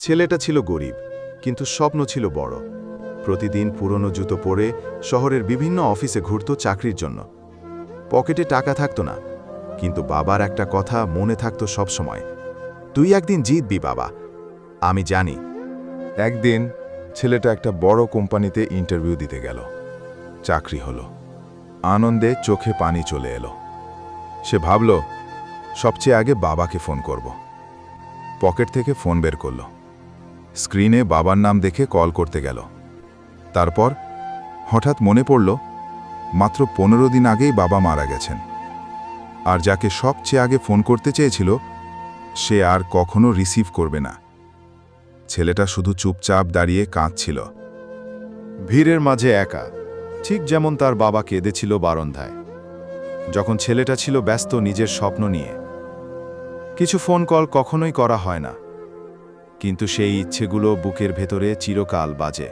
ছেলেটা ছিল গরিব, কিন্তু স্বপ্ন ছিল বড়। প্রতিদিন পুরনো জুতো পরে শহরের বিভিন্ন অফিসে ঘুরত চাকরির জন্য। পকেটে টাকা থাকতো না, কিন্তু বাবার একটা কথা মনে থাকতো সবসময়, তুই একদিন জিতবি বাবা, আমি জানি। একদিন ছেলেটা একটা বড় কোম্পানিতে ইন্টারভিউ দিতে গেল। চাকরি হলো। আনন্দে চোখে পানি চলে এলো। সে ভাবল, সবচেয়ে আগে বাবাকে ফোন করব। পকেট থেকে ফোন বের করল। স্ক্রিনে বাবার নাম দেখে কল করতে গেল। তারপর হঠাৎ মনে পড়ল, মাত্র 15 দিন আগেই বাবা মারা গেছেন। আর যাকে সবচেয়ে আগে ফোন করতে চেয়েছিল, সে আর কখনো রিসিভ করবে না। ছেলেটা শুধু চুপচাপ দাঁড়িয়ে কাঁদছিল। ভিড়ের মাঝে একা, ঠিক যেমন তার বাবা কেঁদেছিল বারান্দায়, যখন ছেলেটা ছিল ব্যস্ত নিজের স্বপ্ন নিয়ে। কিছু ফোন কল কখনোই করা হয় না, কিন্তু সেই ইচ্ছেগুলো বুকের ভেতরে চিরকাল বাজে।